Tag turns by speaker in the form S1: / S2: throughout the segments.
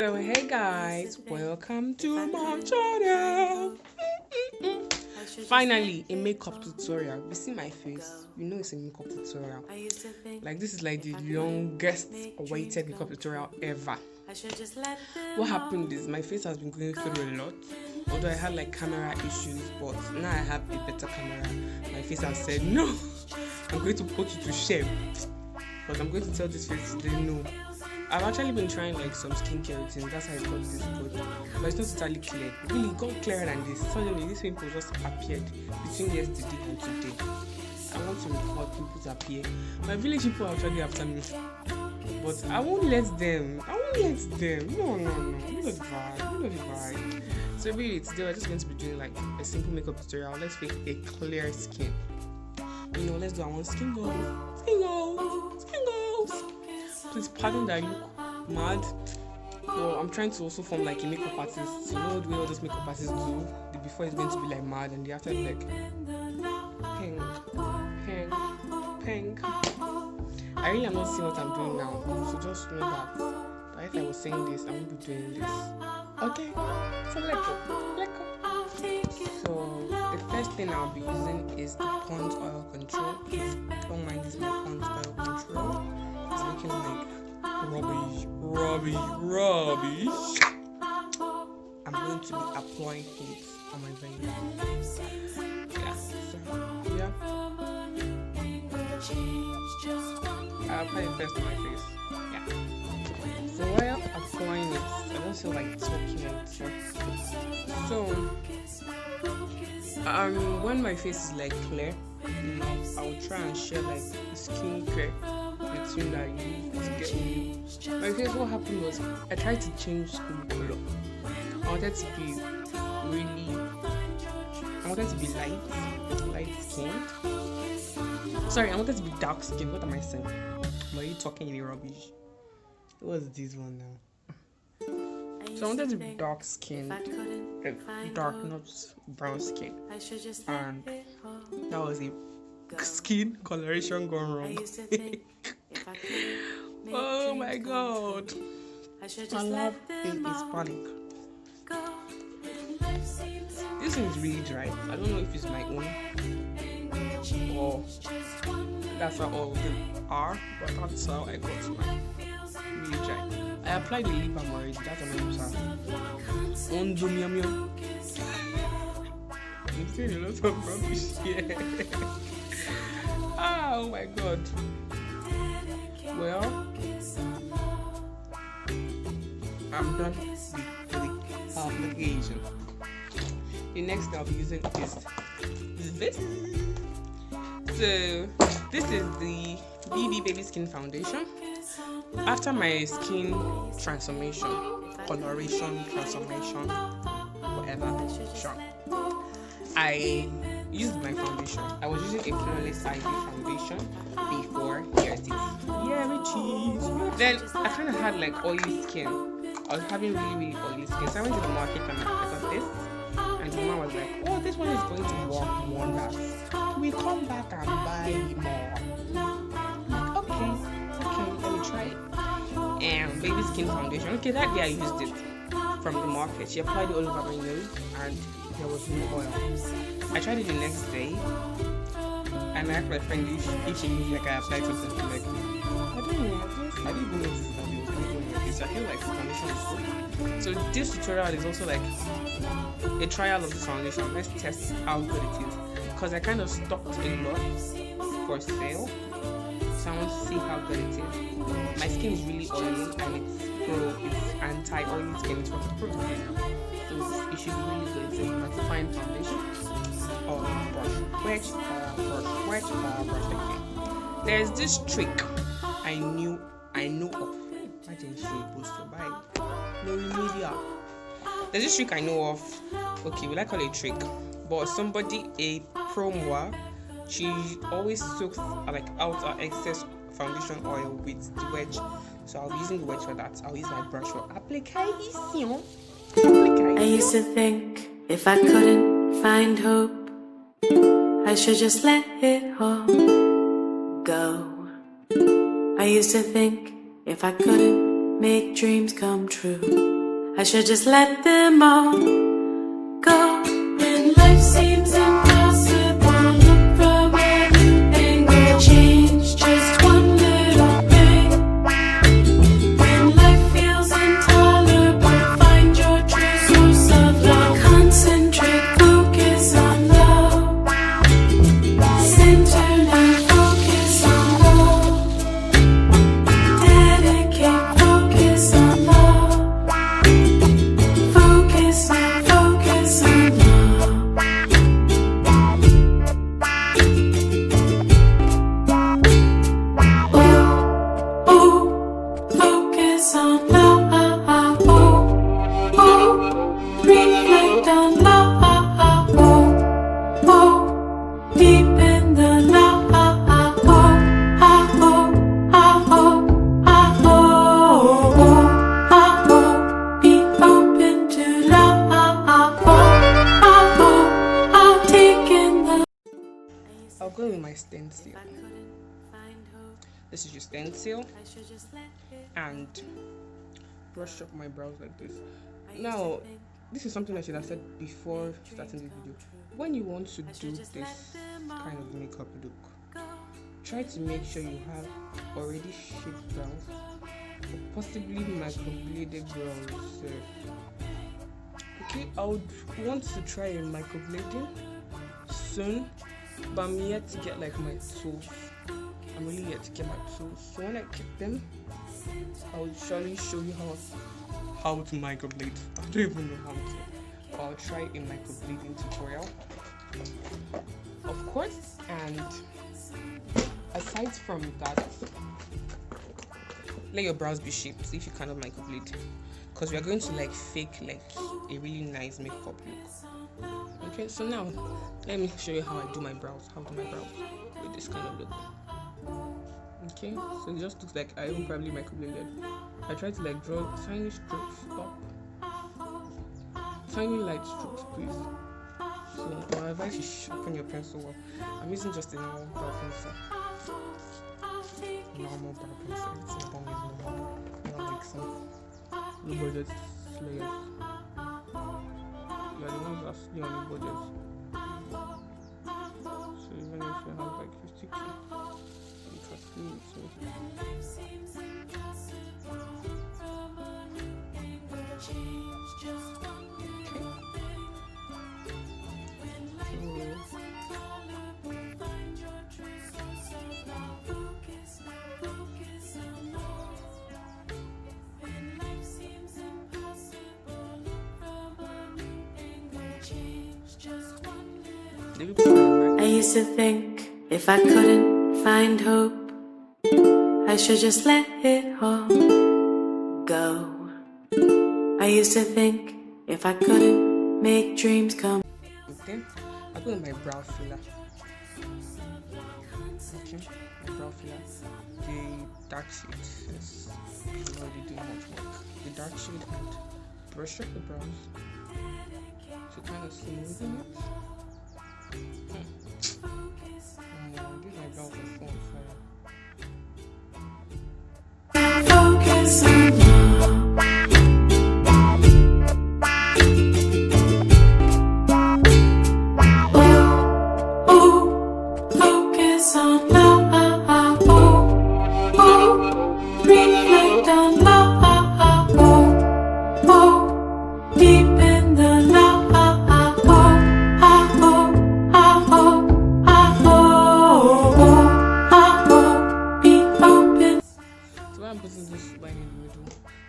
S1: So hey guys, welcome to my channel. Finally, a makeup tutorial. You see my face, you know it's a makeup tutorial. Like this is like the longest awaited makeup tutorial ever. What happened is my face has been going through a lot. Although I had like camera issues, but now I have a better camera. My face has said no. I'm going to put you to shame. But I'm going to tell this face today no. I've actually been trying like some skincare routines. That's how it got this good. But it's not totally clear. Really, it got clearer than this. Suddenly, this pimple just appeared between yesterday and today. I want to record pimples appear. My village people are actually after me. But I won't let them. No. You know the vibe. So really, today we're just going to be doing like a simple makeup tutorial. Let's make a clear skin. Let's do our skin goals. Please pardon that I look mad. So I'm trying to also form like a makeup artist. You know the way all those makeup artists do? The before is going to be like mad and the after like pink. I really am not seeing what I'm doing now. So just know that if I was saying this, I won't be doing this. Okay? So let's go. So the first thing I'll be using is the Pond's Oil Control. Don't mind this, my Pond's Oil Control. It's looking like rubbish. I'm going to be applying it on my face. I'll apply it first on my face. Yeah. So while applying it, I don't feel like talking it. So when my face is like clear, I will try and share like skincare routine that I use to get me. My face, what happened was I tried to change skin color. I wanted to be light skinned. Sorry, I wanted to be dark skinned. What am I saying? I'm already talking any rubbish. What was this one now? So I wanted to be dark skinned, dark, not brown skin, and that was a skin coloration gone wrong. Oh my god, my love is panic. This thing is really dry. I don't know if it's my own or that's how all of them are, but that's how I got mine. Really dry. I applied the lip balm already. That's what I'm saying. I'm saying a lot of rubbish here. Oh my god. Well, I'm done with the application. The next thing I'll be using is this. So this is the BB Baby Skin Foundation. After my skin transformation, coloration, transformation, whatever, sure, I used my foundation. I was using a Flawless ID foundation before. Here's it. Yeah, Richie. Then I kind of had like oily skin. I was having really oily skin. So I went to the market and I got this. And the mom was like, oh, this one is going to work wonders. We come back and buy more. Okay, let me try it. And baby skin foundation. Okay, that day I used it from the market. She applied it all over my nose and there was no oil. I tried it the next day and I asked my friend if she knew like I applied something to like, I don't know, I didn't even notice that it was going like this. I feel like the foundation is good. So this tutorial is also like a trial of the foundation. Let's test how good it is. Because I kind of stocked a lot for sale. So I want to see how good it is. My skin is really oily and it's anti-oily skin. It's waterproof. So it should be really good. So you must find foundation or brush. Wet or brush again. There's this trick I know of. I didn't show you post to buy. No media. There's this trick I know of. Okay, we like call it a trick. But somebody, a promoer, she always soaks like out her excess foundation oil with the wedge. So I'll be using the wedge for that. I'll use my brush for application.
S2: I used to think if I couldn't find hope, I should just let it all go. I used to think if I couldn't make dreams come true, I should just let them all go. When life seems impossible, look from a new angle. Change just one little thing. When life feels intolerable, find your true source of love. Concentrate, focus on love. Center and focus on love. Dedicate, focus on love. Focus on love. Oh, oh, focus on love. Oh, oh, reflect on love. Oh, oh, deep in the love. Oh, oh, oh, be open to love. Take in the.
S1: I'll go with my stencil. This is your stencil, and brush up my brows like this. Now, this is something I should have said before starting the video. When you want to do this kind of makeup look, try to make sure you have already shaped brows, or possibly microbladed brows. Okay, I would want to try a microblading soon, but I'm yet to get like my tools. I'm really yet to get my tools. So when I get them, I will surely show you how to microblade. I don't even know how to. But I'll try a microblading tutorial, of course. And aside from that, let your brows be shaped. See if you cannot microblade, because we are going to like fake like a really nice makeup look. Okay, so now let me show you how I do my brows. With this kind of look. Okay, so it just looks like I even probably microbladed. I try to like draw tiny strokes up, tiny light strokes, please. So my advice is sharpen your pencil well. I'm using just a normal brow pencil. It's normal, not like some low budget slayers. You are the ones that slay on the budget. So even if you have like 50k, you can slay it. So
S2: I used to think if I couldn't find hope, I should just let it all go. I used to think if I couldn't make dreams come.
S1: Okay, I put in my brow filler. Okay, my brow filler. The dark shade is already doing much work. The dark shade, and brush up the brows to kind of smoothen it. Give my brows a full fire.
S2: Focus on love. Oh, oh, focus on love. Oh, oh, reflect on love. Oh, oh, deep in the love.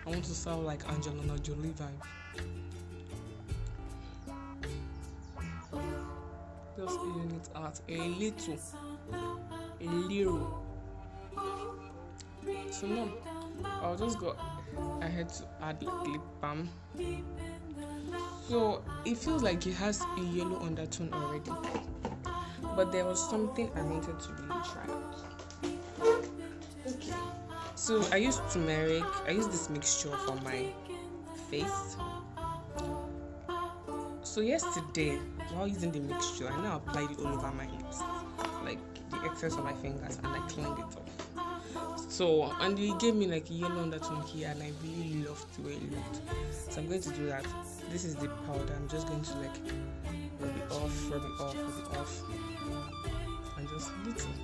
S1: I want to sound like Angelina Jolie vibe. Just even it out a little. So now I'll just go ahead to add lip balm. So it feels like it has a yellow undertone already, but there was something I wanted to really try out. Okay. So I used turmeric. I used this mixture for my face. So yesterday, while using the mixture, I now applied it all over my lips, like the excess on my fingers, and I cleaned it off. So, and he gave me like a yellow undertone here, and I really loved the way it looked. So I'm going to do that. This is the powder. I'm just going to like rub it off, rub it off, rub it off, and just little.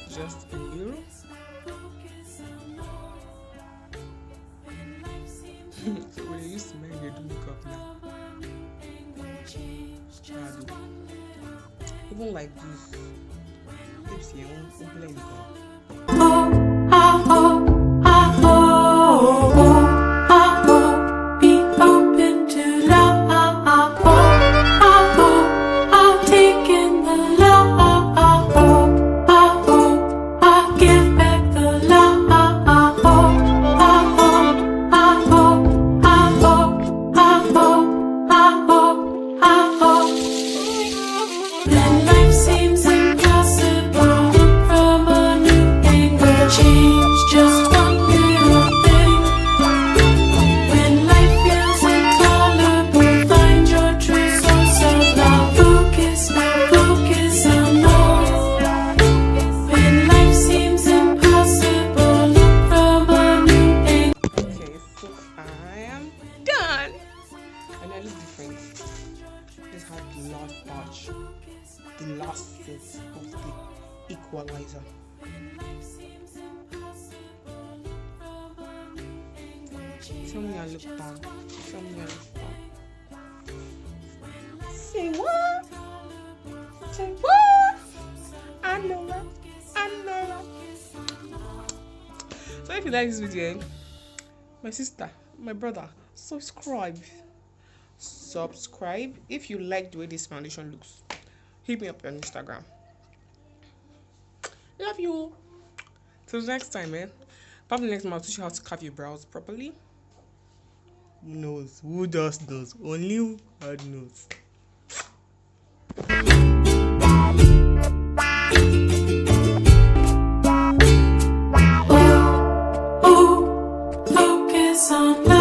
S1: Just a little. So when I used to make they do makeup now. Even like this. Lips here, won't blend them.
S2: Be open to love. Take in the love. Give back the love. When life seems impossible, from a new angle, change just one little thing. When life feels intolerable, find your true source of love. Focus on love. When life seems impossible, look from a new angle.
S1: Okay, so I am done. And I look different. This had the last batch, the last set of the equalizer. Tell me I look done. Tell me I look done. Say what? Say what? I know that. I know that. So if you like this video, my sister, my brother, subscribe. If you like the way this foundation looks, hit me up on Instagram. Love you. Till next time, man. Probably next month I'll teach you how to carve your brows properly. Who knows? Who does knows? Only God knows.
S2: Focus on love.